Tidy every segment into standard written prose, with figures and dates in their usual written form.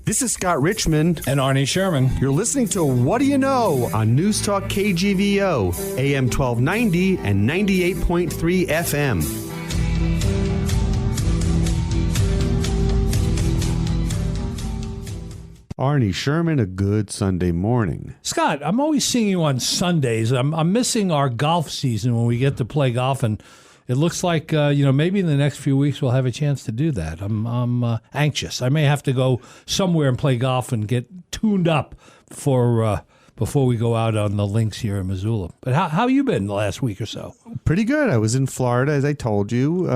This is Scott Richmond. And Arnie Sherman. You're listening to What Do You Know on Newstalk KGVO, AM 1290 and 98.3 FM. Arnie Sherman, a good Sunday morning. Scott, I'm always seeing you on Sundays. I'm missing our golf season when we get to play golf, and it looks like maybe in the next few weeks we'll have a chance to do that. I'm anxious. I may have to go somewhere and play golf and get tuned up for before we go out on the links here in Missoula. But how you been the last week or so? Pretty good. I was in Florida, as I told you,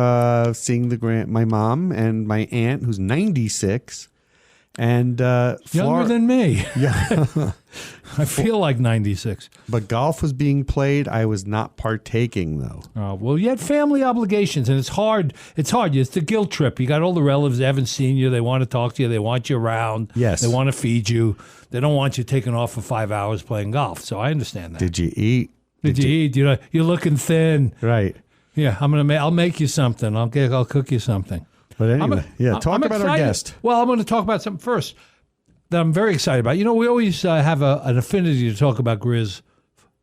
seeing my mom and my aunt, who's 96. And younger than me. Yeah. I feel like 96. But golf was being played. I was not partaking, though. Well, you had family obligations, and it's hard. It's a guilt trip. You got all the relatives that haven't seen you. They want to talk to you. They want you around. Yes. They want to feed you. They don't want you taking off for 5 hours playing golf. So I understand that. Did you eat? Did you eat? You're looking thin. Right. Yeah, I'll make you something. I'll cook you something. But anyway, talk about our guest. Well, I'm going to talk about something first that I'm very excited about. We always have an affinity to talk about Grizz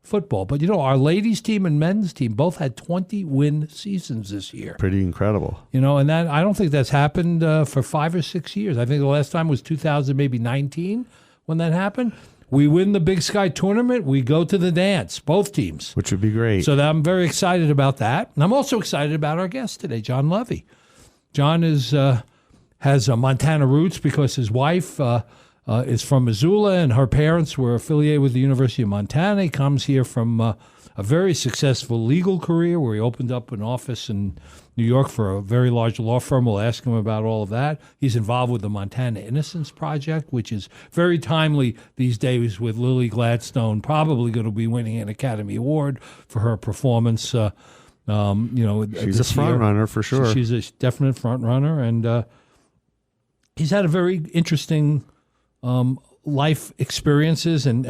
football, but our ladies team and men's team both had 20-win seasons this year. Pretty incredible. And that I don't think that's happened for 5 or 6 years. I think the last time was 2019 when that happened. We win the Big Sky tournament. We go to the dance, both teams. Which would be great. So I'm very excited about that. And I'm also excited about our guest today, John Lovi. John has Montana roots because his wife is from Missoula and her parents were affiliated with the University of Montana. He comes here from a very successful legal career where he opened up an office in New York for a very large law firm. We'll ask him about all of that. He's involved with the Montana Innocence Project, which is very timely these days with Lily Gladstone probably going to be winning an Academy Award for her performance. She's a front runner for sure. She's a definite front runner, and he's had a very interesting life experiences, and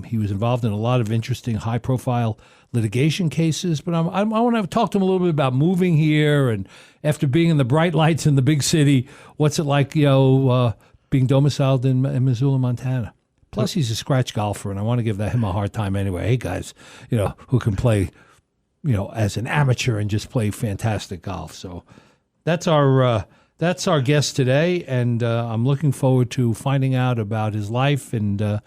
he was involved in a lot of interesting high-profile litigation cases. But I want to talk to him a little bit about moving here, and after being in the bright lights in the big city, what's it like, being domiciled in Missoula, Montana. Plus, he's a scratch golfer, and I want to give him a hard time anyway. Hey, guys, who can play as an amateur and just play fantastic golf. So that's our guest today, and I'm looking forward to finding out about his life and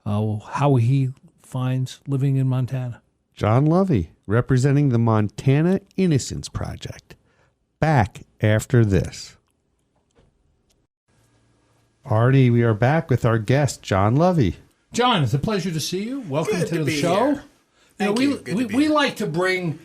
how he finds living in Montana. John Lovi, representing the Montana Innocence Project. Back after this. Arnie, we are back with our guest, John Lovi. John, it's a pleasure to see you. Welcome Good to the be show. Here. We like to bring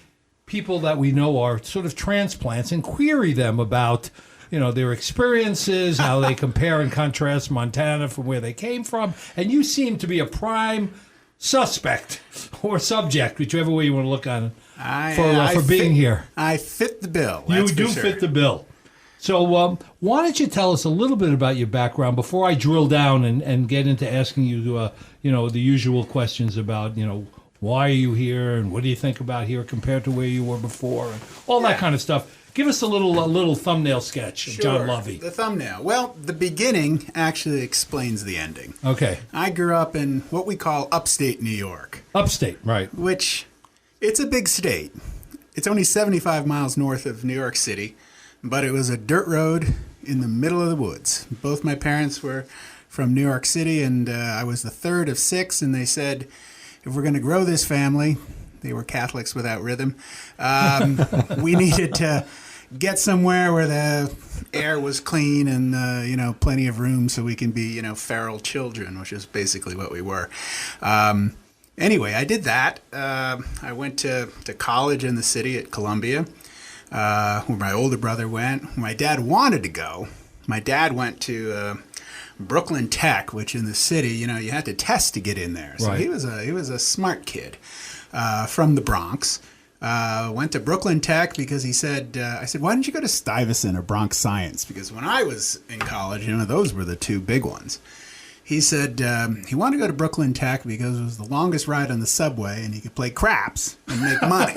people that we know are sort of transplants and query them about, their experiences, how they compare and contrast Montana from where they came from. And you seem to be a prime suspect or subject, whichever way you want to look on it, for being here. I fit the bill. You do fit the bill. So why don't you tell us a little bit about your background before I drill down and get into asking you, the usual questions about, why are you here, and what do you think about here compared to where you were before, and all that kind of stuff. Give us a little thumbnail sketch of John Lovi. The thumbnail. Well, the beginning actually explains the ending. Okay. I grew up in what we call upstate New York. Upstate, right. Which, it's a big state. It's only 75 miles north of New York City, but it was a dirt road in the middle of the woods. Both my parents were from New York City, and I was the third of 6, and they said, if we're going to grow this family, they were Catholics without rhythm, we needed to get somewhere where the air was clean and, plenty of room so we can be, feral children, which is basically what we were. Anyway, I did that. I went to college in the city at Columbia, where my older brother went. Where my dad wanted to go. My dad went to Brooklyn Tech, which in the city, you had to test to get in there. So right. he was a smart kid from the Bronx. Went to Brooklyn Tech because he said, I said, why don't you go to Stuyvesant or Bronx Science? Because when I was in college, those were the two big ones. He said he wanted to go to Brooklyn Tech because it was the longest ride on the subway and he could play craps and make money.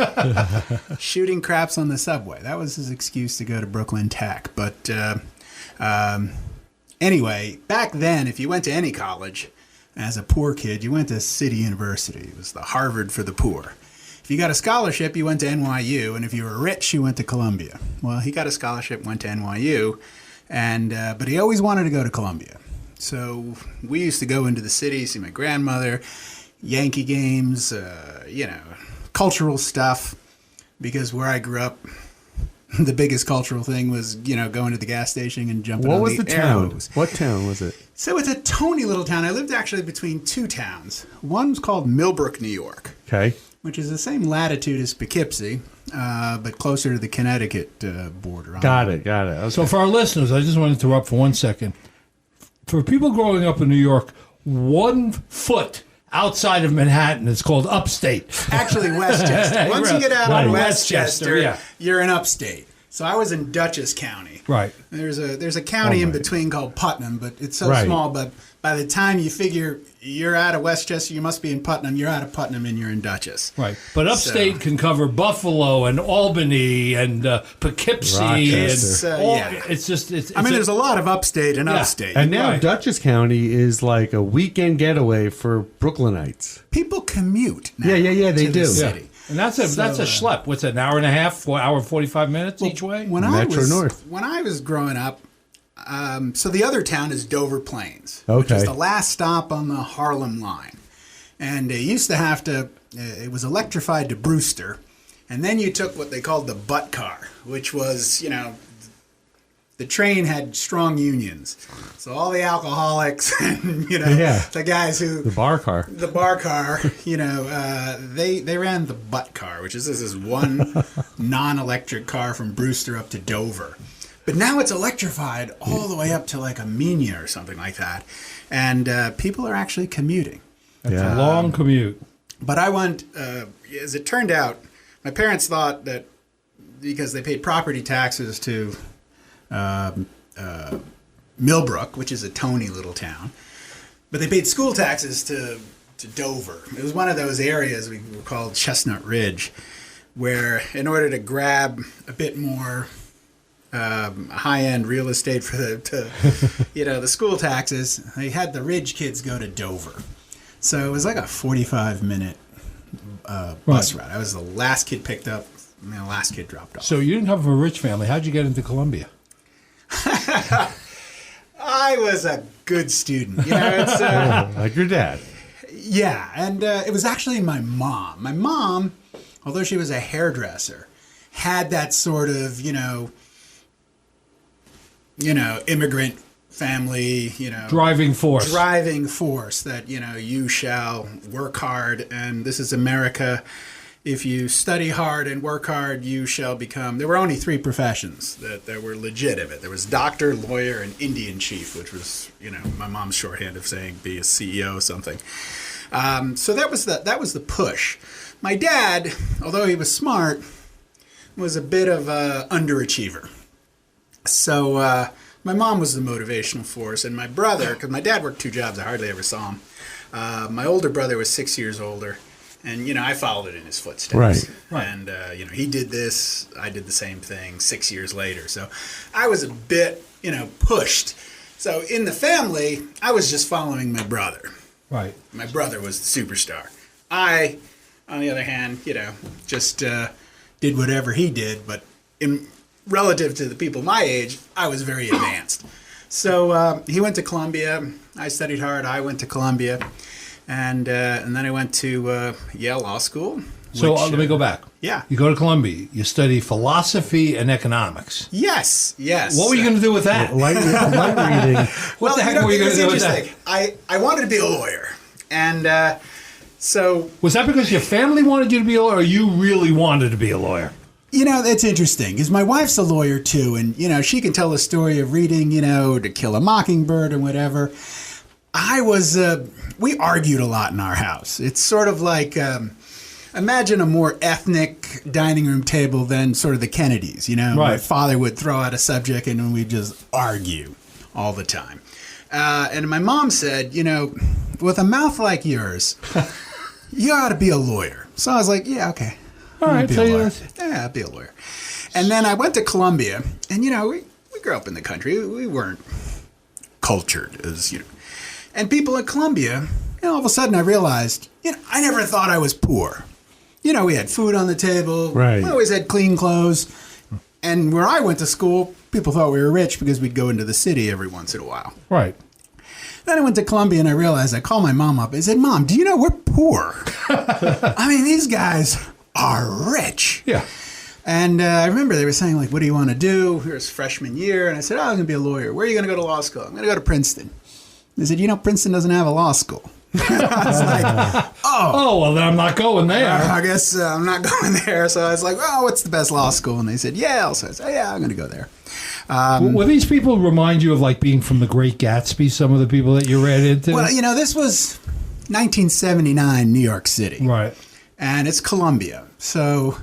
Shooting craps on the subway. That was his excuse to go to Brooklyn Tech. But Anyway, back then, if you went to any college as a poor kid, you went to City University. It was the Harvard for the poor. If you got a scholarship, you went to NYU, and if you were rich, you went to Columbia. Well, he got a scholarship, went to NYU, and but he always wanted to go to Columbia. So we used to go into the city, see my grandmother, Yankee games, cultural stuff, because where I grew up, the biggest cultural thing was, going to the gas station and jumping on the What was the town? arrows. What town was it? So it's a tiny little town. I lived actually between two towns. One's called Millbrook, New York, Okay. which is the same latitude as Poughkeepsie, but closer to the Connecticut border. Got it. Okay. So for our listeners, I just want to interrupt for 1 second. For people growing up in New York, 1 foot outside of Manhattan is called upstate. Actually, Westchester. Once you get out Right. of Westchester, Westchester, yeah. you're in upstate. So I was in Dutchess County. Right. There's a county in between called Putnam, but it's so small. But by the time you figure you're out of Westchester, you must be in Putnam. You're out of Putnam and you're in Dutchess. Right. But upstate can cover Buffalo and Albany and Poughkeepsie. Rochester. And There's a lot of upstate and upstate. And now Right. Dutchess County is like a weekend getaway for Brooklynites. People commute now Yeah, they to the do. city. And that's a schlep. What's it, an hour and a half, hour and 45 minutes each way? When Metro North. When I was growing up, so the other town is Dover Plains, which Okay. is the last stop on the Harlem line. And it used to have to, it was electrified to Brewster. And then you took what they called the butt car, which was, the train had strong unions. So all the alcoholics and, the guys who... The bar car. The bar car, they ran the butt car, which is this is one non-electric car from Brewster up to Dover. But now it's electrified all the way up to like Amenia or something like that. And people are actually commuting. It's a long commute. But I went, as it turned out, my parents thought that because they paid property taxes to Millbrook, which is a tony little town, but they paid school taxes to Dover. It was one of those areas we were called Chestnut Ridge, where in order to grab a bit more high-end real estate for the school taxes, they had the Ridge kids go to Dover. So it was like a 45-minute bus ride. I was the last kid picked up, and the last kid dropped off. So you didn't have a rich family. How'd you get into Columbia? I was a good student. It's Like your dad. yeah, and it was actually my mom. My mom, although she was a hairdresser, had that sort of immigrant family, Driving force. that you shall work hard, and this is America. If you study hard and work hard, you shall become... There were only 3 professions that were legitimate. There was doctor, lawyer, and Indian chief, which was, my mom's shorthand of saying be a CEO or something. So that was the push. My dad, although he was smart, was a bit of an underachiever. So my mom was the motivational force, and my brother, because my dad worked 2 jobs, I hardly ever saw him. My older brother was 6 years older. And, I followed in his footsteps. Right. And, he did this. I did the same thing 6 years later. So I was a bit, pushed. So in the family, I was just following my brother. Right. My brother was the superstar. I, on the other hand, just did whatever he did. But relative to the people my age, I was very advanced. So he went to Columbia. I studied hard. I went to Columbia. And then I went to Yale Law School. So let me go back. Yeah. You go to Columbia. You study philosophy and economics. Yes. What were you going to do with that? Light reading. What the heck were you going to do with that? I wanted to be a lawyer. And so... Was that because your family wanted you to be a lawyer, or you really wanted to be a lawyer? That's interesting, because my wife's a lawyer, too. And, she can tell the story of reading, To Kill a Mockingbird and whatever. We argued a lot in our house. It's sort of like, imagine a more ethnic dining room table than sort of the Kennedys, Right. My father would throw out a subject and we'd just argue all the time. And my mom said, with a mouth like yours, you ought to be a lawyer. So I was like, yeah, okay. All right, be so a lawyer. Yeah, I'll be a lawyer. And then I went to Columbia, and, we grew up in the country. We weren't cultured, and people at Columbia, all of a sudden I realized, I never thought I was poor. We had food on the table. Right. We always had clean clothes. And where I went to school, people thought we were rich because we'd go into the city every once in a while. Right. Then I went to Columbia and I realized, I called my mom up. I said, Mom, do you know we're poor? I mean, these guys are rich. Yeah. And I remember they were saying, like, what do you want to do? Here's freshman year. And I said, I'm going to be a lawyer. Where are you going to go to law school? I'm going to go to Princeton. They said, Princeton doesn't have a law school. I was like, Oh, well, then I'm not going there. I guess I'm not going there. So I was like, well, what's the best law school? And they said, Yale. So I said, yeah, I'm going to go there. Will these people remind you of like being from The Great Gatsby, some of the people that you read into? Well, this was 1979 New York City. Right. And it's Columbia. So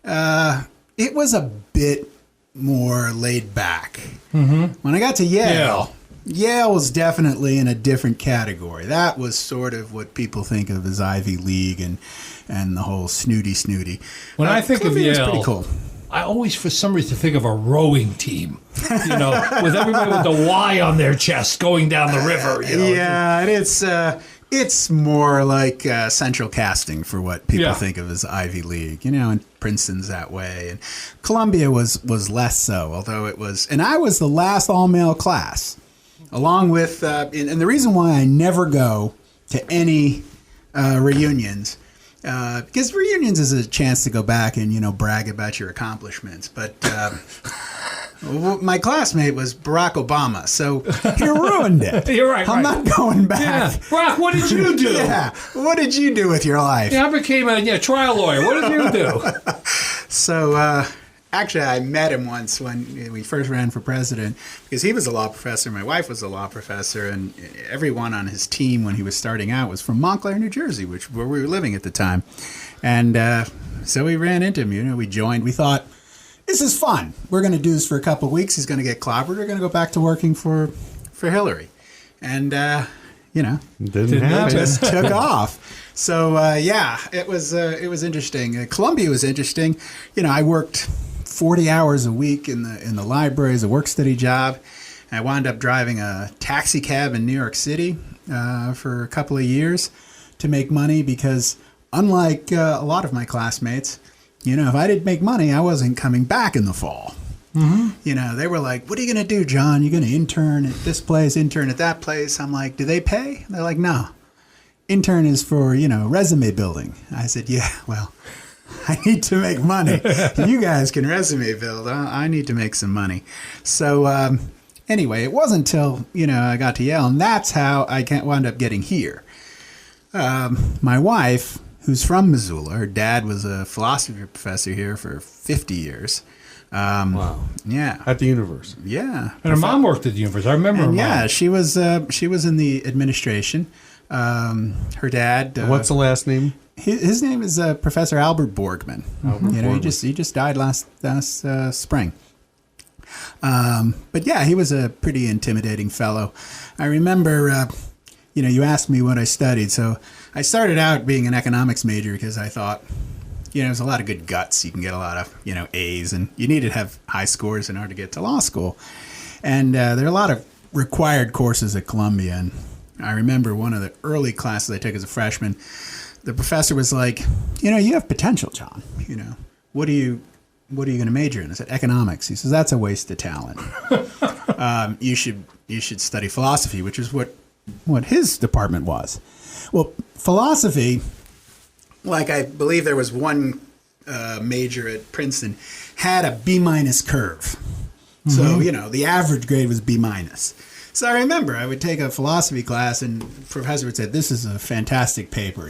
it was a bit more laid back. Mm-hmm. When I got to Yale, Yale was definitely in a different category. That was sort of what people think of as Ivy League and the whole snooty. When I think of Columbia was Yale, pretty cool. I always, for some reason, think of a rowing team, with everybody with the Y on their chest going down the river. Yeah, and it's more like central casting for what people think of as Ivy League, and Princeton's that way. And Columbia was less so, although it was, and I was the last all-male class, along with, and the reason why I never go to any reunions, because reunions is a chance to go back and, brag about your accomplishments. But my classmate was Barack Obama, so he ruined it. You're right. I'm not going back. Yeah. Brock, what did you do? Yeah. What did you do with your life? Yeah, I became a trial lawyer. What did you do? So, actually, I met him once when we first ran for president because he was a law professor. My wife was a law professor, and everyone on his team when he was starting out was from Montclair, New Jersey, where we were living at the time. And so we ran into him. We joined. We thought, this is fun. We're going to do this for a couple of weeks. He's going to get clobbered. We're going to go back to working for Hillary. And, Didn't happen. just took off. So, it was interesting. Columbia was interesting. I worked 40 hours a week in the library as a work-study job. I wound up driving a taxi cab in New York City for a couple of years to make money because, unlike a lot of my classmates, if I didn't make money, I wasn't coming back in the fall. Mm-hmm. They were like, what are you going to do, John? You're going to intern at this place, intern at that place. I'm like, do they pay? They're like, no. Intern is for, resume building. I said, yeah, well, I need to make money. You guys can resume build. I need to make some money. So anyway, it wasn't until, I got to Yale, and that's how I wound up getting here. My wife, who's from Missoula, her dad was a philosophy professor here for 50 years. Wow. Yeah. At the university. Yeah. And her mom worked at the university. I remember her mom. Yeah, she was in the administration. Her dad. What's the last name? His name is Professor Albert Borgman. Borgman. He just died last spring. But yeah, he was a pretty intimidating fellow. I remember, you asked me what I studied. So I started out being an economics major because I thought, there's a lot of good guts. You can get a lot of, A's, and you need to have high scores in order to get to law school. And there are a lot of required courses at Columbia. And I remember one of the early classes I took as a freshman, the professor was like, you have potential, John. What are you going to major in? I said, economics. He says, that's a waste of talent. You should study philosophy, which is what his department was. Well, philosophy, like I believe there was one major at Princeton, had a B- curve. Mm-hmm. So, the average grade was B-. So I remember I would take a philosophy class and the professor would say, this is a fantastic paper,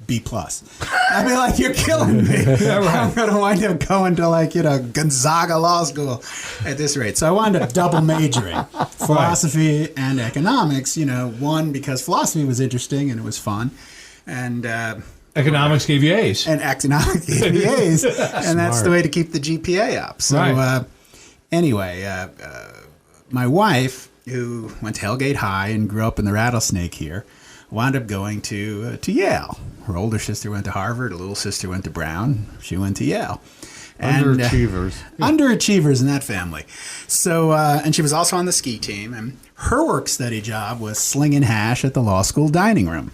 B+. I'd be like, you're killing me. Yeah, right. I'm going to wind up going to Gonzaga Law School at this rate. So I wound up double majoring, philosophy and economics, one because philosophy was interesting and it was fun. And economics gave you A's. And economics gave me A's. And that's the way to keep the GPA up. So anyway, my wife, who went to Hellgate High and grew up in the Rattlesnake here, wound up going to Yale. Her older sister went to Harvard. Her little sister went to Brown. She went to Yale. Underachievers. Underachievers in that family. So, and she was also on the ski team. And her work study job was slinging hash at the law school dining room.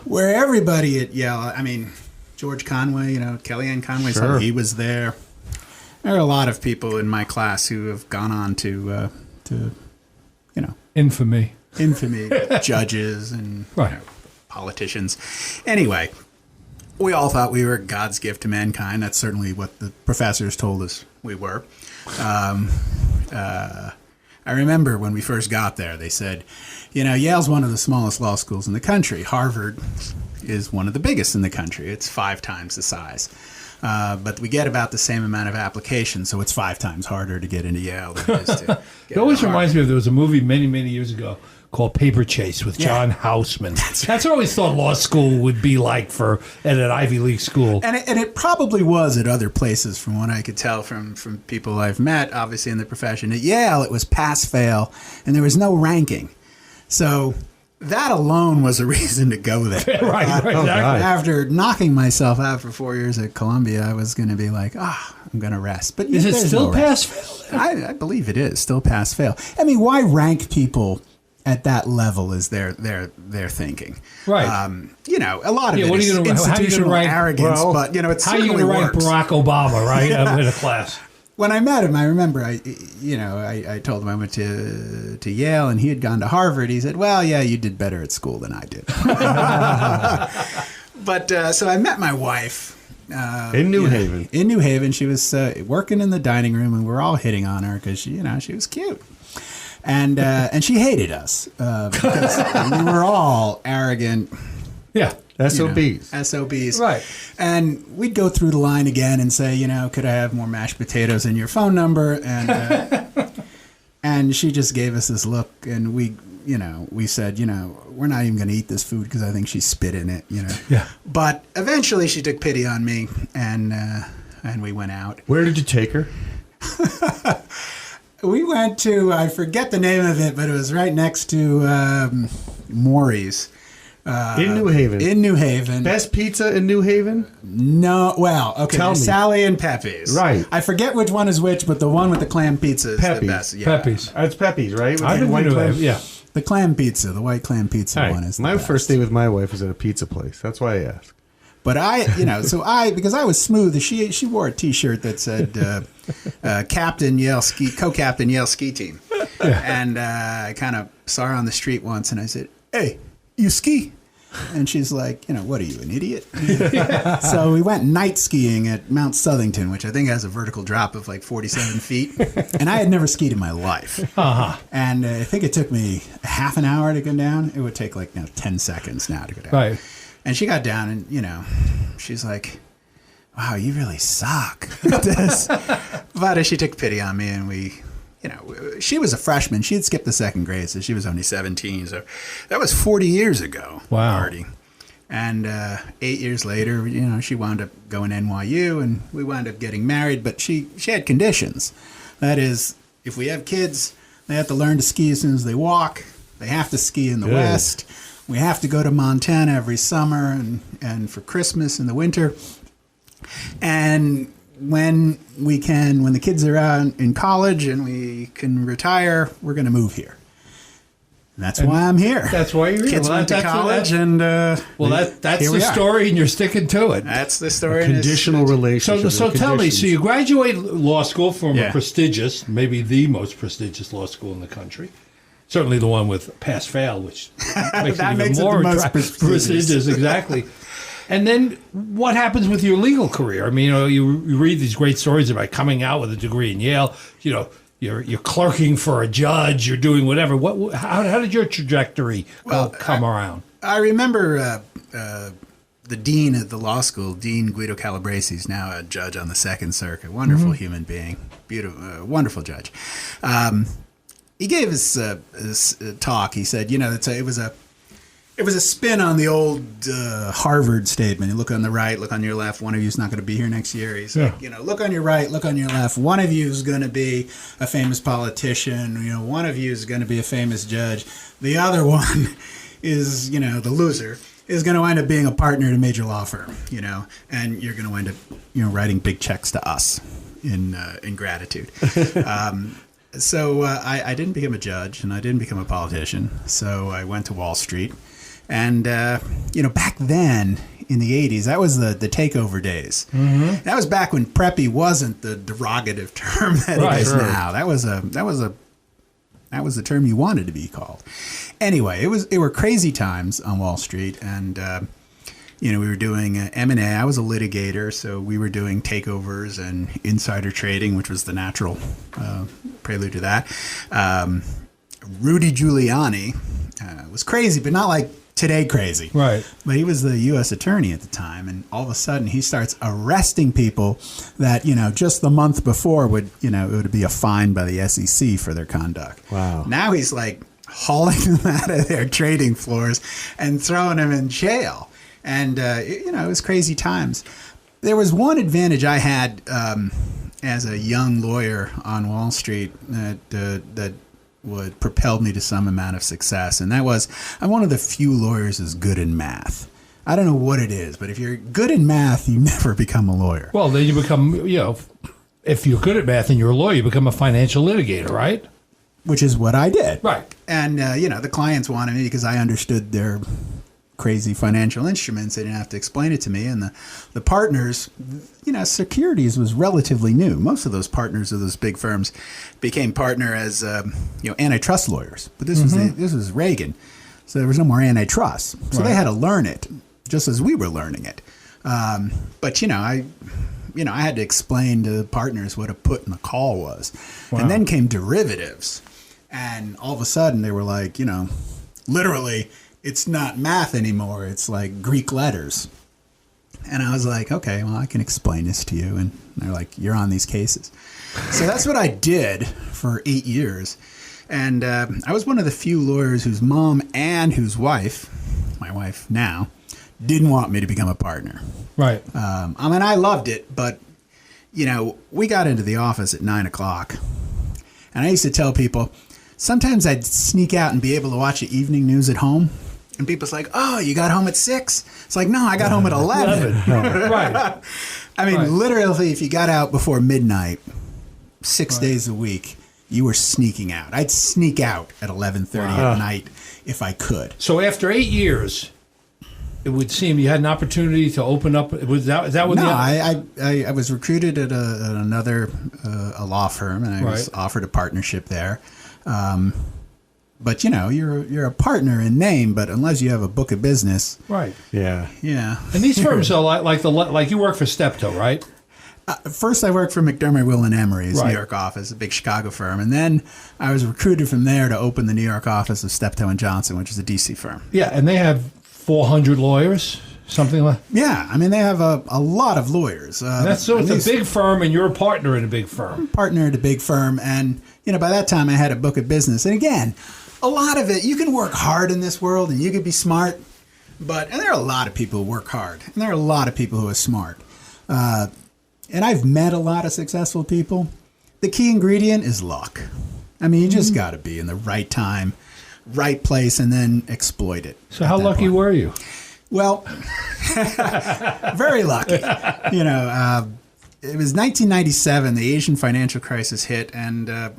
Where everybody at Yale, I mean, George Conway, Kellyanne Conway's son, he was there. There are a lot of people in my class who have gone on to infamy, judges and politicians. Anyway, we all thought we were God's gift to mankind. That's certainly what the professors told us we were. I remember when we first got there, they said, Yale's one of the smallest law schools in the country. Harvard is one of the biggest in the country. It's 5 times the size. But we get about the same amount of applications, so it's 5 times harder to get into Yale than it is to get It always into reminds me of, there was a movie many, many years ago called Paper Chase with John Houseman. That's what I always thought law school would be like at an Ivy League school. And it probably was at other places, from what I could tell from people I've met, obviously in the profession. At Yale, it was pass-fail, and there was no ranking. So that alone was a reason to go there. Right, exactly. After knocking myself out for 4 years at Columbia, I was going to be like, I'm going to rest. But is it still pass-fail? I believe it is still pass-fail. I mean, why rank people at that level is their thinking? Right. A lot of it is institutional arrogance, but it certainly works. How are you going to rank Barack Obama, right, in a class? When I met him, I remember I told him I went to Yale and he had gone to Harvard. He said, "Well, yeah, you did better at school than I did." But so I met my wife in New Haven. In New Haven, she was working in the dining room, and we're all hitting on her because she was cute, and she hated us because we were all arrogant. Yeah. SOBs. SOBs. Right. And we'd go through the line again and say, could I have more mashed potatoes in your phone number? And and she just gave us this look, and we said, we're not even going to eat this food because I think she spit in it, Yeah. But eventually she took pity on me, and we went out. Where did you take her? We went to, I forget the name of it, but it was right next to Maury's. In New Haven. In New Haven. Best pizza in New Haven? No. Well, okay. Tell me. Sally and Pepe's. Right. I forget which one is which, but the one with the clam pizza is Pepe's. the best. Yeah. Pepe's. It's Pepe's, right? I didn't know. Yeah. The clam pizza, the white clam pizza one is the my best. first day with my wife was at a pizza place. That's why I asked. But because I was smooth, she wore a T-shirt that said Captain Yale Ski, Co-Captain Yale Ski Team. And I kind of saw her on the street once, and I said, "Hey, you ski?" And she's like, "What are you, an idiot?" So we went night skiing at Mount Southington, which I think has a vertical drop of like 47 feet. And I had never skied in my life. And I think it took me half an hour to go down. It would take like 10 seconds now to go down. Right. And she got down and, she's like, "Wow, you really suck at this." But she took pity on me, and she was a freshman. She had skipped the second grade, so she was only 17. So that was 40 years ago. Wow. Already. And 8 years later, she wound up going to NYU, and we wound up getting married. But she had conditions. That is, if we have kids, they have to learn to ski as soon as they walk. They have to ski in the West. We have to go to Montana every summer and for Christmas in the winter. And when the kids are out in college and we can retire, we're going to move here. And that's why I'm here. That's why you're here. Kids went to college, and that's the story, and you're sticking to it. That's the story. Conditional relationship. So tell me, so you graduate law school from Yeah. a prestigious, maybe the most prestigious law school in the country. Certainly the one with pass-fail, which makes That it makes even it more the most prestigious. Exactly. And then what happens with your legal career? I mean, you read these great stories about coming out with a degree in Yale. You're clerking for a judge. You're doing whatever. How did your trajectory come around? I remember the dean at the law school, Dean Guido Calabresi, is now a judge on the Second Circuit. Wonderful human being, beautiful, wonderful judge. He gave us this talk. He said, it was a spin on the old Harvard statement. You look on the right, look on your left. One of you is not going to be here next year. He's like, look on your right, look on your left. One of you is going to be a famous politician. One of you is going to be a famous judge. The other one is, the loser, is going to wind up being a partner at a major law firm, and you're going to wind up, writing big checks to us in gratitude. So I didn't become a judge, and I didn't become a politician. So I went to Wall Street, and back then in the '80s, that was the takeover days. Mm-hmm. That was back when preppy wasn't the derogative term that it is now. That was the term you wanted to be called. Anyway, it were crazy times on Wall Street, and we were doing M&A. I was a litigator, so we were doing takeovers and insider trading, which was the natural prelude to that. Rudy Giuliani was crazy, but not like today crazy. Right. But he was the U.S. attorney at the time, and all of a sudden he starts arresting people that, just the month before it would be a fine by the SEC for their conduct. Wow. Now he's like hauling them out of their trading floors and throwing them in jail. And, it was crazy times. There was one advantage I had as a young lawyer on Wall Street that would propel me to some amount of success. And that was, I'm one of the few lawyers who's good in math. I don't know what it is, but if you're good in math, you never become a lawyer. Well, then you become, if you're good at math and you're a lawyer, you become a financial litigator, right? Which is what I did. Right. And, the clients wanted me because I understood their crazy financial instruments. They didn't have to explain it to me. And the partners, securities was relatively new. Most of those partners of those big firms became partner as, antitrust lawyers. But this was Reagan. So there was no more antitrust. So they had to learn it just as we were learning it. But, I had to explain to the partners what a put and a call was. Wow. And then came derivatives. And all of a sudden they were like, literally, it's not math anymore. It's like Greek letters. And I was like, okay, well, I can explain this to you. And they're like, you're on these cases. So that's what I did for 8 years. And I was one of the few lawyers whose mom and whose wife, my wife now, didn't want me to become a partner. Right. I loved it, but, we got into the office at 9 o'clock. And I used to tell people, sometimes I'd sneak out and be able to watch the evening news at home. And people's like, oh, you got home at 6? It's like, no, I got home at 11. Right. Literally, if you got out before midnight, 6 days a week, you were sneaking out. I'd sneak out at 11:30 at night if I could. So after 8 years, it would seem you had an opportunity to open up. Is that what? No, I was recruited at another a law firm, and I was offered a partnership there. But you're a partner in name, but unless you have a book of business, right? Yeah. And these firms are like you work for Steptoe, right? First, I worked for McDermott, Will and Emery's New York office, a big Chicago firm, and then I was recruited from there to open the New York office of Steptoe Johnson, which is a DC firm. Yeah, and they have 400 lawyers, something like. Yeah, they have a lot of lawyers. It's a big firm, and you're a partner in a big firm. Partner at a big firm, and by that time I had a book of business, and again. A lot of it, you can work hard in this world and you can be smart, and there are a lot of people who work hard, and there are a lot of people who are smart. And I've met a lot of successful people. The key ingredient is luck. You just got to be in the right time, right place, and then exploit it. So how lucky were you? Well, very lucky. It was 1997, the Asian financial crisis hit, and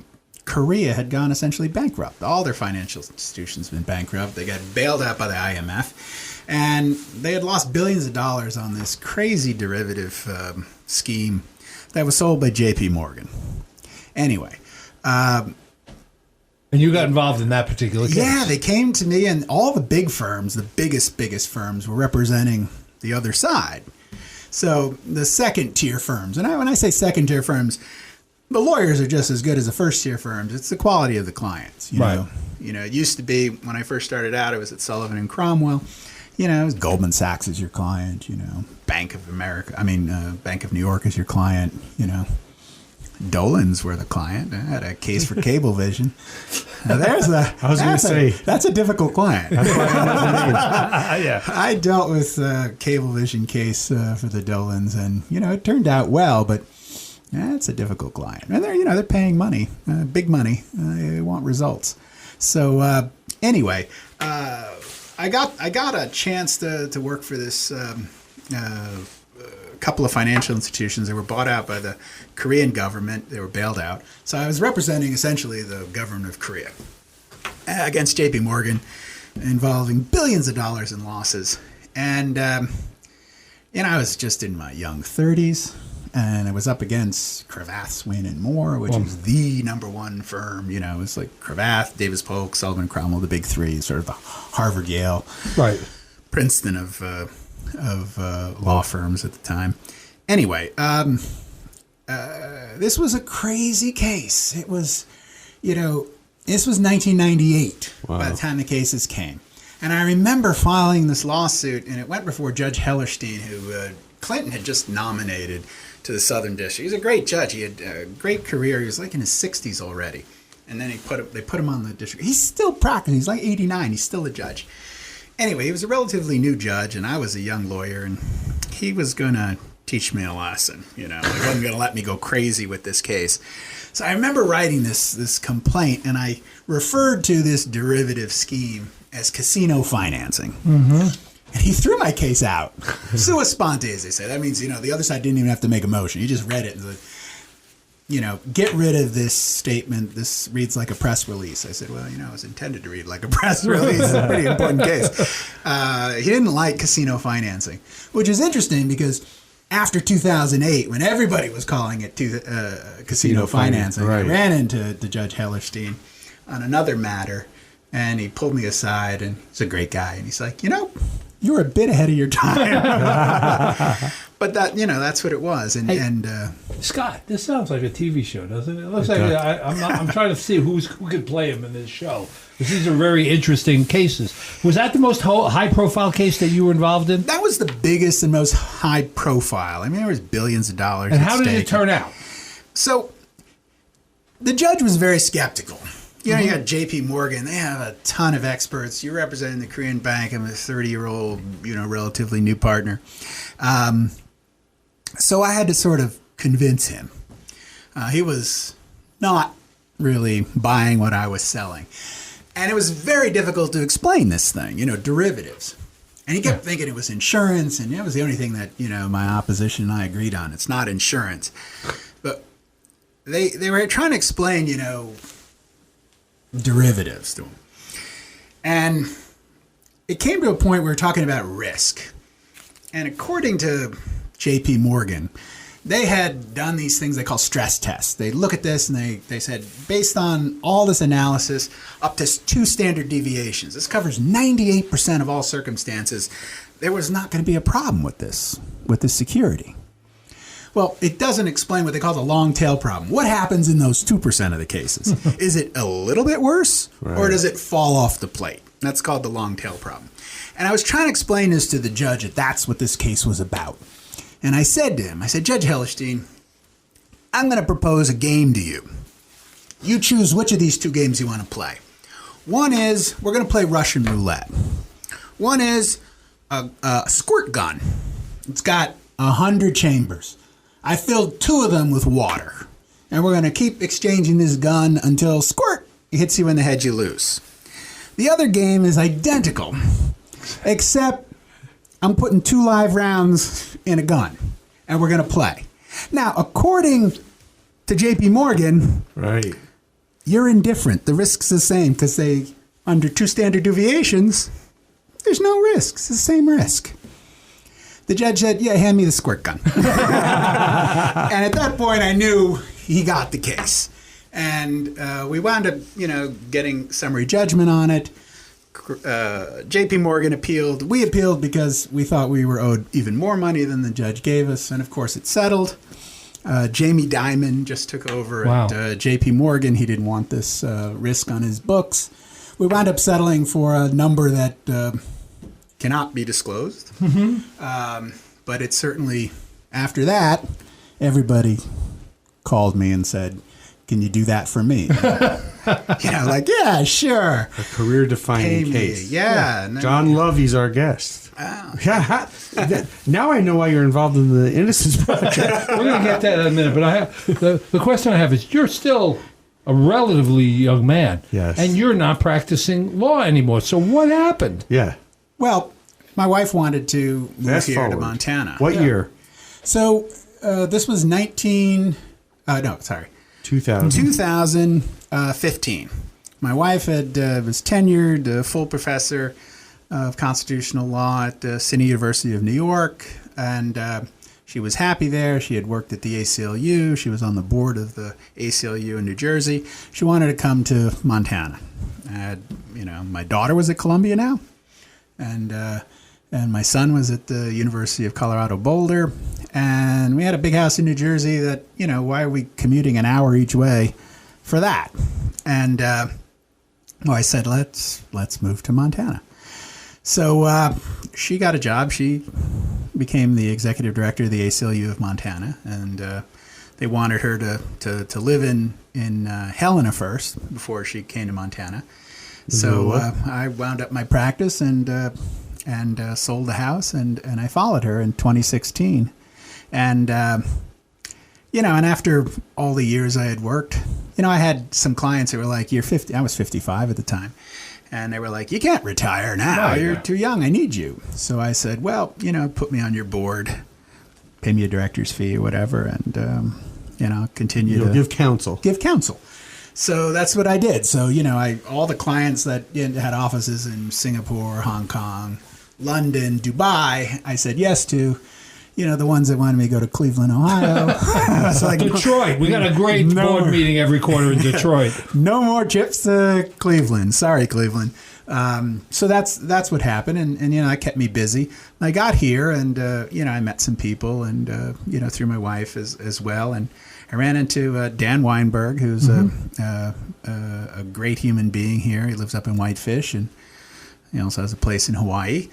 Korea had gone essentially bankrupt. All their financial institutions had been bankrupt. They got bailed out by the IMF, and they had lost billions of dollars on this crazy derivative scheme that was sold by J.P. Morgan. Anyway. And you got involved in that particular case? Yeah, they came to me, and all the big firms, the biggest firms, were representing the other side. So the second-tier firms, and when I say second-tier firms, the lawyers are just as good as the first-tier firms. It's the quality of the clients. You know, it used to be when I first started out, it was at Sullivan and Cromwell. It was Goldman Sachs is your client. Bank of New York is your client. Dolan's were the client. I had a case for Cablevision. I was going to say that's a difficult client. That's what I yeah. I dealt with a Cablevision case for the Dolans, and it turned out well, but. Yeah, it's a difficult client, and they're paying money, big money. They want results. So anyway, I got a chance to work for this couple of financial institutions that were bought out by the Korean government. They were bailed out. So I was representing essentially the government of Korea against JP Morgan, involving billions of dollars in losses. And, I was just in my young 30s, and I was up against Cravath, Swain & Moore, which is the number one firm. It was like Cravath, Davis Polk, Sullivan & Cromwell, the big three, sort of the Harvard, Yale, Right. Princeton of law firms at the time. Anyway, this was a crazy case. It was, this was 1998 by the time the cases came. And I remember filing this lawsuit, and it went before Judge Hellerstein, who Clinton had just nominated to the Southern District. He was a great judge. He had a great career. He was like in his 60s already. And then they put him on the district. He's still practicing. He's like 89. He's still a judge. Anyway, he was a relatively new judge, and I was a young lawyer, and he was going to teach me a lesson. He wasn't going to let me go crazy with this case. So I remember writing this complaint, and I referred to this derivative scheme as casino financing. Mm-hmm. And he threw my case out. Sua sponte, as they say. That means, the other side didn't even have to make a motion. He just read it and said, get rid of this statement. This reads like a press release. I said, well, it was intended to read like a press release. It's a pretty important case. He didn't like casino financing, which is interesting because after 2008, when everybody was calling it casino financing, right. I ran into Judge Hellerstein on another matter, and he pulled me aside, and he's a great guy. And he's like, you're a bit ahead of your time. But that's what it was. And Scott, this sounds like a TV show, doesn't it? It looks like I'm trying to see who could play him in this show. These are very interesting cases. Was that the most high-profile case that you were involved in? That was the biggest and most high-profile. I mean, there was billions of dollars. And how did it turn out? So the judge was very skeptical. You got J.P. Morgan. They have a ton of experts. You're representing the Korean bank. I'm a 30-year-old, relatively new partner. So I had to sort of convince him. He was not really buying what I was selling. And it was very difficult to explain this thing, derivatives. And he kept thinking it was insurance, and it was the only thing that, my opposition and I agreed on. It's not insurance. But they were trying to explain, derivatives to him. And it came to a point where we were talking about risk. And according to JP Morgan, they had done these things they call stress tests. They look at this and they said, based on all this analysis, up to 2 standard deviations, this covers 98% of all circumstances, there was not going to be a problem with this security. Well, it doesn't explain what they call the long tail problem. What happens in those 2% of the cases? Is it a little bit worse, or does it fall off the plate? That's called the long tail problem. And I was trying to explain this to the judge that that's what this case was about. And I said to him, Judge Hellerstein, I'm going to propose a game to you. You choose which of these 2 games you want to play. One is, we're going to play Russian roulette. One is a squirt gun. It's got 100 chambers. I filled 2 of them with water. And we're going to keep exchanging this gun until squirt, it hits you in the head, you lose. The other game is identical, except I'm putting 2 live rounds in a gun, and we're going to play. Now, according to JP Morgan, right, you're indifferent. The risk's the same because under 2 standard deviations, there's no risk. It's the same risk. The judge said, yeah, hand me the squirt gun. And at that point, I knew he got the case. And we wound up, getting summary judgment on it. J.P. Morgan appealed. We appealed because we thought we were owed even more money than the judge gave us. And, of course, it settled. Jamie Dimon just took over at J.P. Morgan. He didn't want this risk on his books. We wound up settling for a number that cannot be disclosed. Mm-hmm. But it's certainly, after that, everybody called me and said, can you do that for me? Yeah, sure. A career-defining case. Yeah. John Lovi's our guest. Oh. Yeah. Now I know why you're involved in the Innocence Project. We're going to get that in a minute, but I have the question I have is, you're still a relatively young man. Yes. And you're not practicing law anymore. So what happened? Yeah. Well, my wife wanted to move here to Montana. What year? So this was 2000. 2015. My wife was tenured, full professor of constitutional law at City University of New York, and she was happy there. She had worked at the ACLU. She was on the board of the ACLU in New Jersey. She wanted to come to Montana. My daughter was at Columbia now, and my son was at the University of Colorado Boulder, and we had a big house in New Jersey that, why are we commuting an hour each way for that? And I said, let's move to Montana. So she got a job. She became the executive director of the ACLU of Montana, and they wanted her to live in Helena first before she came to Montana. So I wound up my practice and sold the house, and I followed her in 2016. And and after all the years I had worked, I had some clients that were like, "You're 50." I was 55 at the time. And they were like, "You can't retire now. You're too young. I need you." So I said, "Well, put me on your board, pay me a director's fee or whatever, and continue to give counsel. Give counsel." So that's what I did. So all the clients that had offices in Singapore, Hong Kong, London, Dubai, I said yes to. The ones that wanted me to go to Cleveland, Ohio. Like, Detroit. We got a great board meeting every quarter in Detroit. No more trips to Cleveland. Sorry, Cleveland. So that's what happened, and that kept me busy. I got here, and I met some people, and through my wife as well, and I ran into Dan Weinberg, who's a great human being here. He lives up in Whitefish, and he also has a place in Hawaii.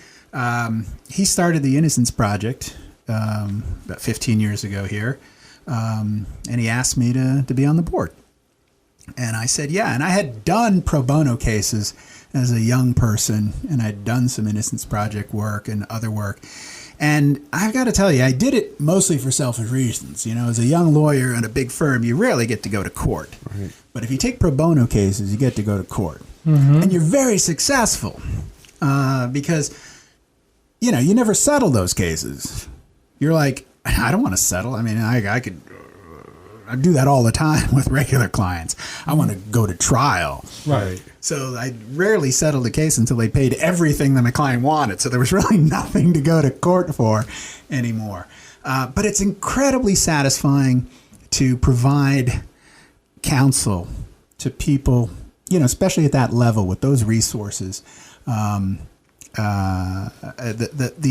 He started the Innocence Project about 15 years ago here, and he asked me to be on the board. And I said, yeah. And I had done pro bono cases as a young person, and I'd done some Innocence Project work and other work. And I've got to tell you, I did it mostly for selfish reasons. As a young lawyer in a big firm, you rarely get to go to court. Right. But if you take pro bono cases, you get to go to court. Mm-hmm. And you're very successful because, you never settle those cases. You're like, I don't want to settle. I mean, I could do that all the time with regular clients. I want to go to trial. Right. So I rarely settled a case until they paid everything that my client wanted. So there was really nothing to go to court for anymore. But it's incredibly satisfying to provide counsel to people, especially at that level with those resources, the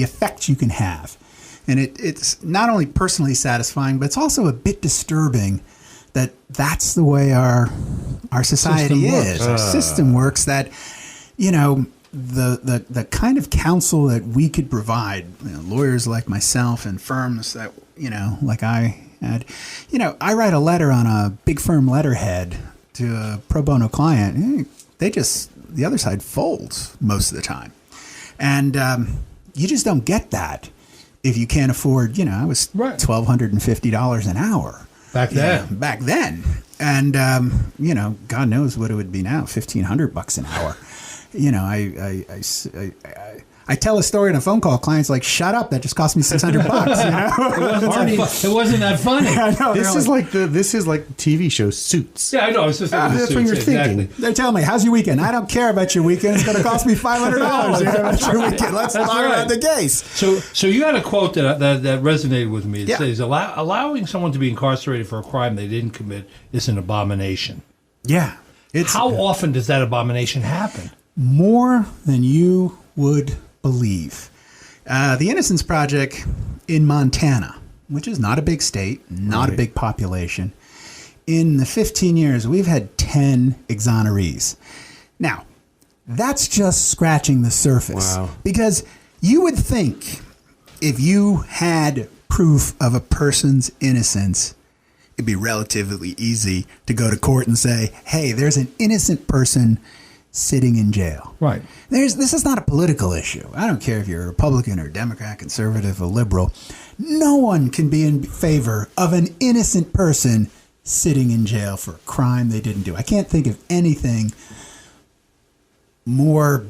effect you can have. And it's not only personally satisfying, but it's also a bit disturbing that that's the way our society is. Our system works that, the kind of counsel that we could provide, lawyers like myself and firms that, like I had, I write a letter on a big firm letterhead to a pro bono client. The other side folds most of the time. And you just don't get that. If you can't afford, I was $1,250 an hour back then. And, God knows what it would be now, $1,500 an hour. I tell a story in a phone call. Clients like, shut up. That just cost me $600. Arnie, it wasn't that funny. I know, this is like the TV show Suits. Yeah, I know. It's just that's what you're thinking. They're telling me, how's your weekend? I don't care about your weekend. It's going to cost me $500. That's your weekend. Let's talk about the case. So you had a quote that resonated with me. It says, allowing someone to be incarcerated for a crime they didn't commit is an abomination. Yeah. How often does that abomination happen? More than you would believe. The Innocence Project in Montana, which is not a big state, not a big population, in the 15 years, we've had 10 exonerees. Now, that's just scratching the surface. Wow. Because you would think if you had proof of a person's innocence, it'd be relatively easy to go to court and say, hey, there's an innocent person sitting in jail. Right. This is not a political issue. I don't care if you're a Republican or Democrat, conservative or liberal. No one can be in favor of an innocent person sitting in jail for a crime they didn't do. I can't think of anything more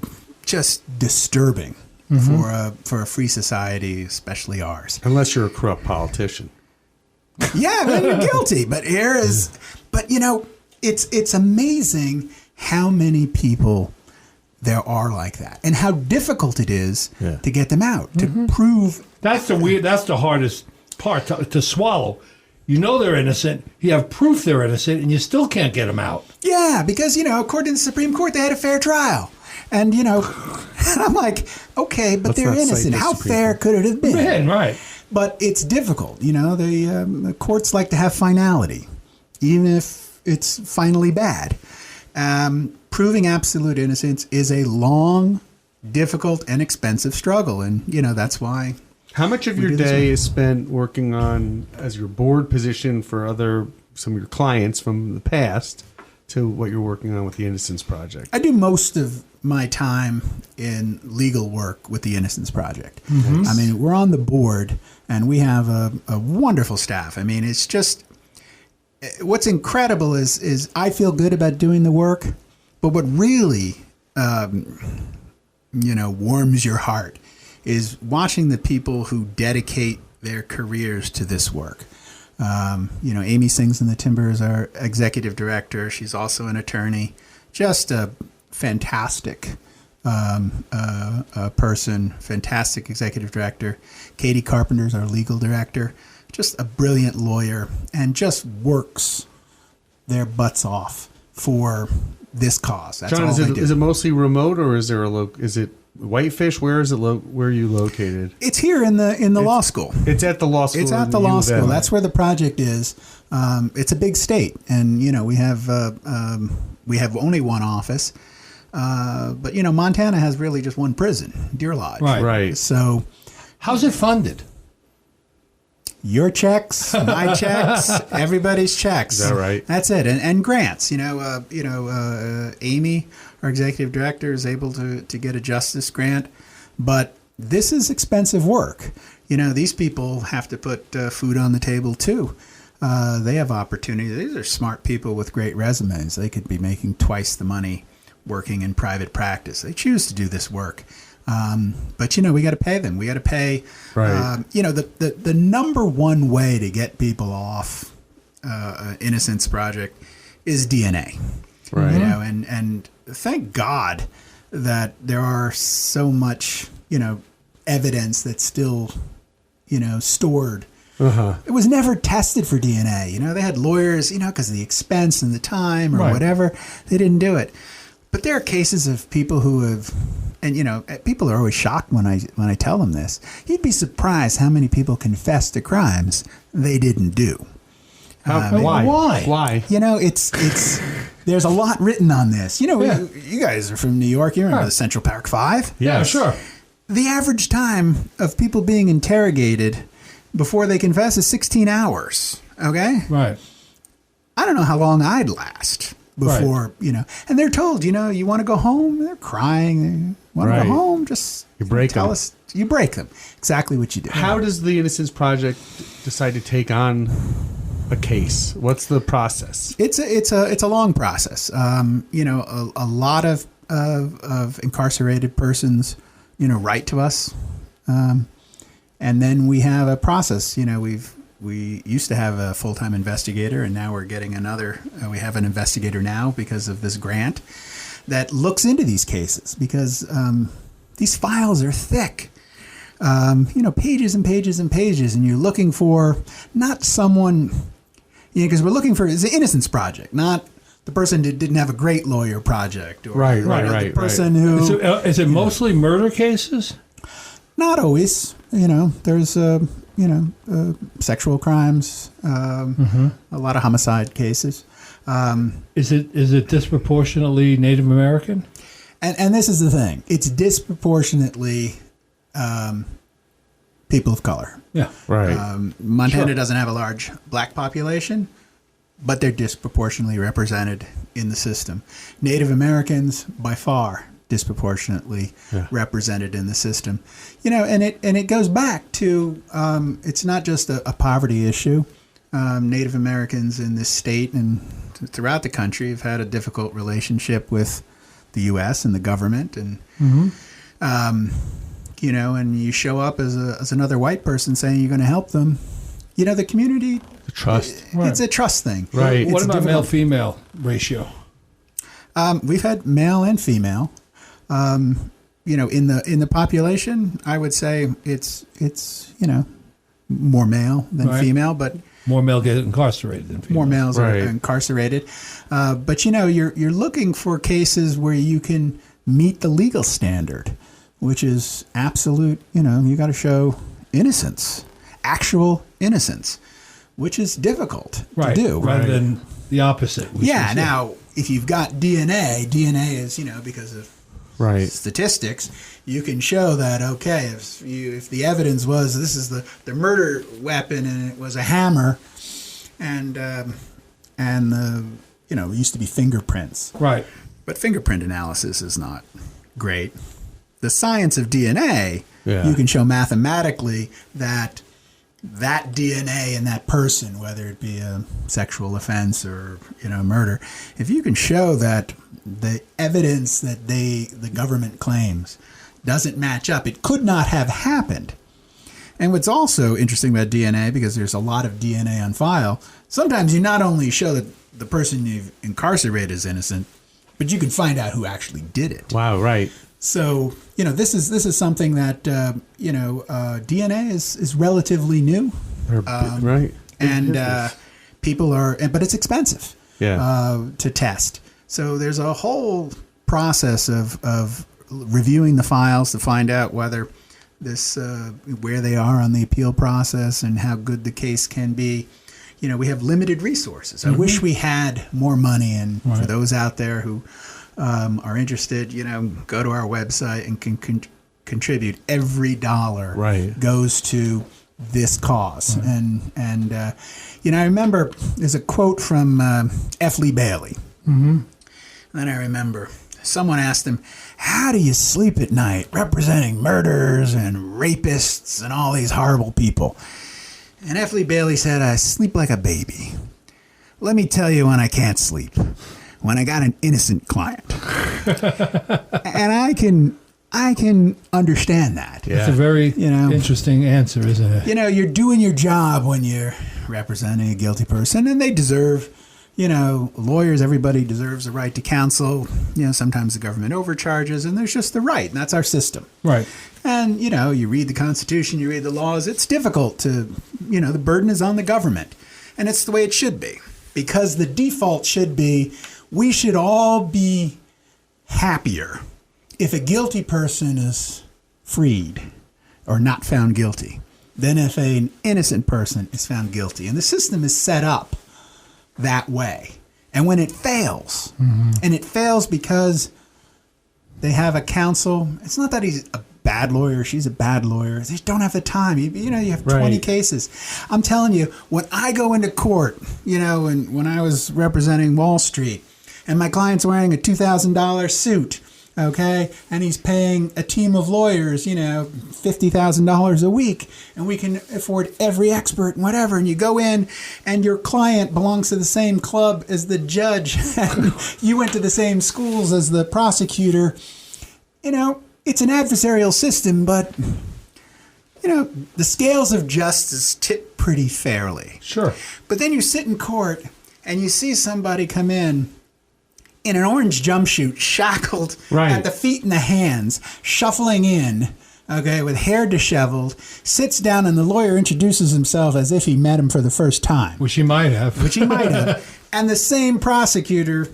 just disturbing for a free society, especially ours. Unless you're a corrupt politician. Yeah, then you're guilty. But it's amazing how many people there are like that, and how difficult it is to get them out, to prove. That's the hardest part to swallow. You know they're innocent. You have proof they're innocent, and you still can't get them out. Yeah, because, according to the Supreme Court, they had a fair trial. And, and I'm like, okay, but they're innocent. How fair could it have been? Man, right. But it's difficult. The courts like to have finality, even if it's finally bad. Proving absolute innocence is a long, difficult, and expensive struggle. And, that's why. How much of your day is spent working on as your board position for some of your clients from the past to what you're working on with the Innocence Project? I do most of my time in legal work with the Innocence Project. Mm-hmm. I mean, we're on the board, and we have a wonderful staff. I mean, it's just what's incredible is I feel good about doing the work, but what really warms your heart is watching the people who dedicate their careers to this work. Amy Sings in the Timber is our executive director. She's also an attorney. Just a fantastic person, fantastic executive director. Katie Carpenter is our legal director. Just a brilliant lawyer, and just works their butts off for this cause. That's John, all they do. Is it mostly remote, or is there is it Whitefish? Where is it? Where are you located? It's here in the law school. It's at the law school. It's at the law school. That's where the project is. It's a big state, and we have only one office. But Montana has really just one prison, Deer Lodge. Right. So, how's it funded? Your checks, my checks, everybody's checks. Is that right? That's it, and grants. Amy, our executive director, is able to get a justice grant, but this is expensive work. These people have to put food on the table too. They have opportunity. These are smart people with great resumes. They could be making twice the money working in private practice. They choose to do this work. But we got to pay them. We got to pay. Right. The number one way to get people off Innocence Project is DNA. Right. And thank God that there are so much evidence that's still stored. Uh-huh. It was never tested for DNA. They had lawyers, because of the expense and the time or whatever. They didn't do it. But there are cases of people who have, and people are always shocked when I tell them this. You'd be surprised how many people confess to crimes they didn't do. Why? It's there's a lot written on this. You guys are from New York. You remember the Central Park Five? Yeah, sure. The average time of people being interrogated before they confess is 16 hours. Okay? Right. I don't know how long I'd last before, and they're told, you want to go home? They're crying. They want to go home? Just you break tell them. us. You break them. Exactly what you do. How does the Innocence Project decide to take on a case? What's the process? It's a long process. A lot of incarcerated persons, write to us, and then we have a process. We used to have a full-time investigator, and now we're getting another. We have an investigator now because of this grant that looks into these cases, because these files are thick. Pages and pages and pages, and you're looking for not someone, because we're looking for the Innocence Project, not the person that didn't have a great lawyer project. Or, Right. The person who... Is it mostly murder cases? Not always. There's, sexual crimes, a lot of homicide cases. Is it disproportionately Native American? And this is the thing. It's disproportionately people of color. Yeah. Right. Montana doesn't have a large black population, but they're disproportionately represented in the system. Native Americans, by far, disproportionately represented in the system. And it goes back to it's not just a poverty issue. Native Americans in this state and throughout the country have had a difficult relationship with the U.S. and the government, and and you show up as another white person saying you're going to help them, the community, The trust. it's a trust thing. Right. What It's about difficult. male-female ratio? We've had male and female. In the population, I would say it's more male than Right. female, but More male get incarcerated than female. more males Right. are incarcerated. But you're looking for cases where you can meet the legal standard, which is absolute. You got to show innocence, actual innocence, which is difficult Right. to do. Rather than the opposite. which Yeah. is- Now, if you've got DNA is because of Right. statistics, you can show that if the evidence was this is the murder weapon and it was a hammer, and the it used to be fingerprints, Right. but fingerprint analysis is not great. The science of DNA, Yeah. you can show mathematically that DNA in that person, whether it be a sexual offense or murder, if you can show that the evidence that the government claims doesn't match up, it could not have happened. And what's also interesting about DNA, because there's a lot of DNA on file, sometimes you not only show that the person you've incarcerated is innocent, but you can find out who actually did it. Wow. Right. So, this is something that, DNA is relatively new. Right. And people but it's expensive Yeah. to test. So there's a whole process of reviewing the files to find out whether where they are on the appeal process and how good the case can be. We have limited resources. I wish we had more money. And for those out there who are interested, go to our website and can contribute. Every dollar Right. goes to this cause. And I remember there's a quote from F. Lee Bailey. Mm-hmm. And then I remember someone asked him, how do you sleep at night representing murderers and rapists and all these horrible people? And F. Lee Bailey said, I sleep like a baby. Let me tell you when I can't sleep. When I got an innocent client. And I can understand that. Yeah. It's a very know. interesting answer, isn't it? You're doing your job when you're representing a guilty person, and they deserve, lawyers, everybody deserves the right to counsel. Sometimes the government overcharges, and there's just the right, and that's our system. Right. And, you read the Constitution, you read the laws, it's difficult to, the burden is on the government. And it's the way it should be. Because the default should be, we should all be happier if a guilty person is freed or not found guilty than if an innocent person is found guilty. And the system is set up that way. And when it fails, and it fails because they have a counsel, it's not that he's a bad lawyer, she's a bad lawyer. They just don't have the time. You have 20 Right. cases. I'm telling you, when I go into court, and when I was representing Wall Street, and my client's wearing a $2,000 suit, okay, and he's paying a team of lawyers, $50,000 a week, and we can afford every expert and whatever, and you go in, and your client belongs to the same club as the judge, and you went to the same schools as the prosecutor, it's an adversarial system, but, the scales of justice tip pretty fairly. Sure. But then you sit in court and you see somebody come in an orange jumpsuit, shackled Right. at the feet and the hands, shuffling in, okay, with hair disheveled, sits down, and the lawyer introduces himself as if he met him for the first time, Which he might have. which he might have. And the same prosecutor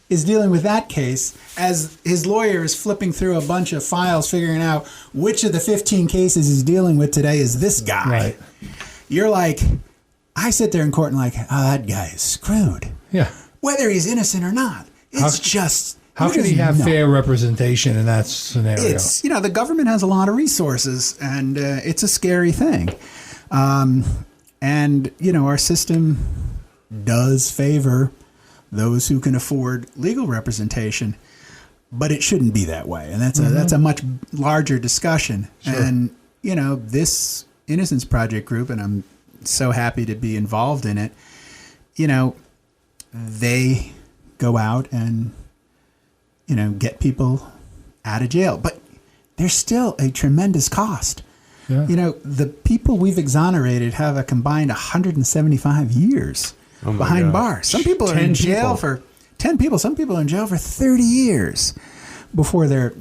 is dealing with that case as his lawyer is flipping through a bunch of files, figuring out which of the 15 cases he's dealing with today is this guy. Right. You're like, I sit there in court and like, oh, that guy is screwed. Yeah. Whether he's innocent or not. It's just... How who can he doesn't have know? fair representation in that scenario? It's, the government has a lot of resources, and it's a scary thing. And, our system does favor those who can afford legal representation, but it shouldn't be that way. And that's a much larger discussion. Sure. And, this Innocence Project group, and I'm so happy to be involved in it, they go out and, get people out of jail. But there's still a tremendous cost. Yeah. You know, the people we've exonerated have a combined 175 years behind God. bars. Some people are in jail for 10 people. Some people are in jail for 30 years before they're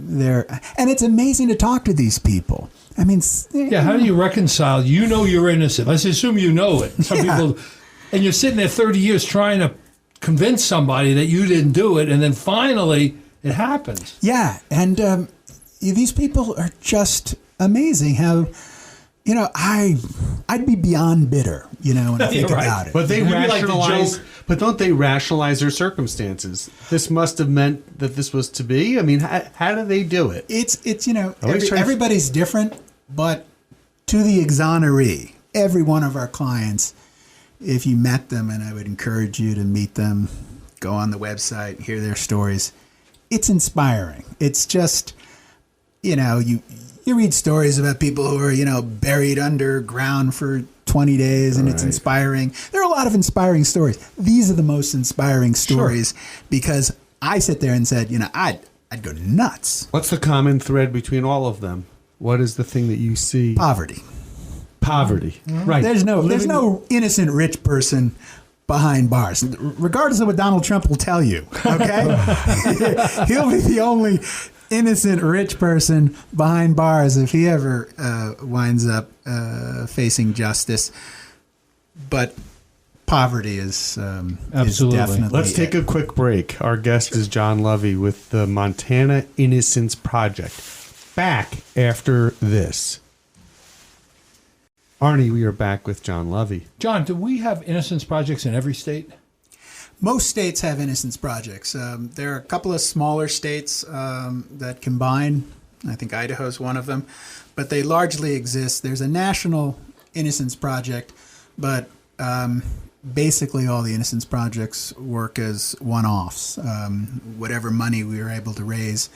and it's amazing to talk to these people. I mean, Yeah, how do you reconcile? You know you're innocent. Let's assume you know it. Some people, and you're sitting there 30 years trying to convince somebody that you didn't do it, and then finally it happens. Yeah, and these people are just amazing. How, you know, I'd be beyond bitter, you know, when I think You're right. about it. But they You'd be like the rationalize. joke. But don't they rationalize their circumstances? This must have meant that this was to be. I mean, how do they do it? It's you know, Always try to- everybody's different, but to the exoneree, every one of our clients, if you met them, and I would encourage you to meet them, go on the website, hear their stories. It's inspiring. It's just, you know, you read stories about people who are, you know, buried underground for 20 days, and it's inspiring. There are a lot of inspiring stories. These are the most inspiring stories because I sit there and said, you know, I'd go nuts. What's the common thread between all of them? What is the thing that you see? Poverty. Poverty. Right. There's no innocent rich person behind bars, regardless of what Donald Trump will tell you. Okay, he'll be the only innocent rich person behind bars if he ever winds up facing justice. But poverty is Absolutely. definitely. Let's take a quick break. Our guest is John Lovi with the Montana Innocence Project. Back after this. Arnie, we are back with John Lovi. John, do we have innocence projects in every state? Most states have innocence projects. There are a couple of smaller states that combine. I think Idaho's one of them, but they largely exist. There's a national innocence project, but basically all the innocence projects work as one-offs. Whatever money we were able to raise,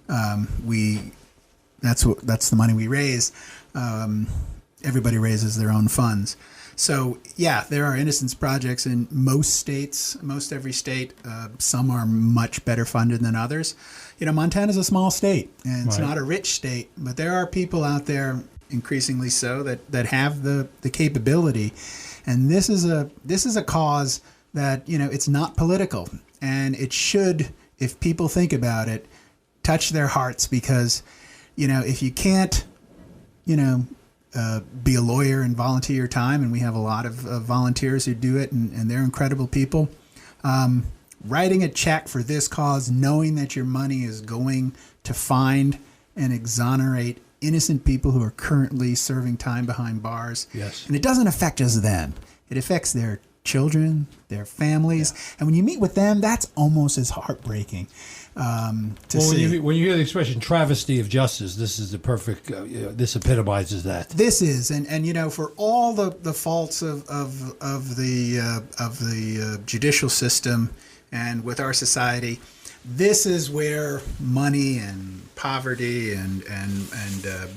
that's the money we raise. Everybody raises their own funds. So, yeah, there are innocence projects in most states, most every state. Some are much better funded than others. You know, Montana's a small state, and it's not a rich state, but there are people out there, increasingly so, that have the capability. And this is a cause that, you know, it's not political. And it should, if people think about it, touch their hearts because, you know, if you can't, you know, be a lawyer and volunteer your time, and we have a lot of volunteers who do it, and they're incredible people. Writing a check for this cause, knowing that your money is going to find and exonerate innocent people who are currently serving time behind bars. Yes. And it doesn't affect just them. It affects their children, their families. Yeah. And when you meet with them, that's almost as heartbreaking to see. When you hear the expression travesty of justice, this is the perfect, this epitomizes that. This is, and you know, for all the faults of the judicial system and with our society, this is where money and poverty and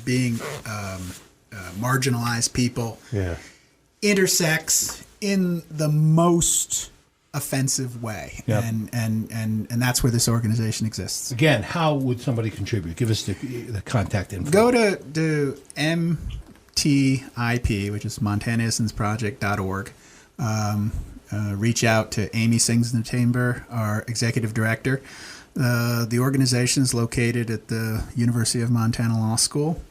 being marginalized people intersects in the most offensive way. Yep. And that's where this organization exists. Again, how would somebody contribute? Give us the contact info. Go to MTIP, which is MontanaInnocenceProject.org. Reach out to Amy Singleton, our executive director. The organization is located at the University of Montana Law School.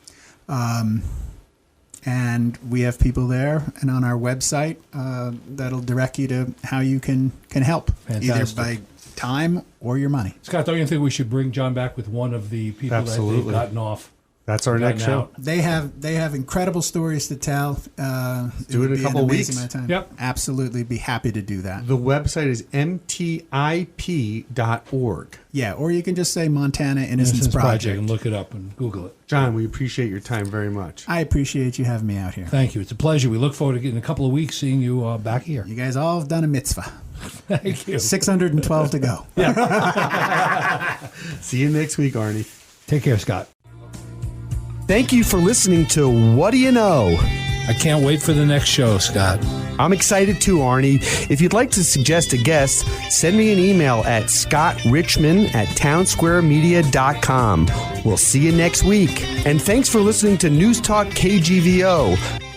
And we have people there and on our website that'll direct you to how you can help. Fantastic. Either by time or your money. Scott, don't you think we should bring John back with one of the people that they've gotten off? That's our next show. They have incredible stories to tell. Do it in a couple of weeks. Yep. Absolutely be happy to do that. The website is mtip.org. Yeah, or you can just say Montana Innocence Project and look it up and Google it. John, we appreciate your time very much. I appreciate you having me out here. Thank you. It's a pleasure. We look forward to in a couple of weeks seeing you back here. You guys all have done a mitzvah. Thank you. 612 to go. See you next week, Arnie. Take care, Scott. Thank you for listening to What Do You Know? I can't wait for the next show, Scott. I'm excited too, Arnie. If you'd like to suggest a guest, send me an email at scottrichmond@townsquaremedia.com. We'll see you next week. And thanks for listening to Newstalk KGVO.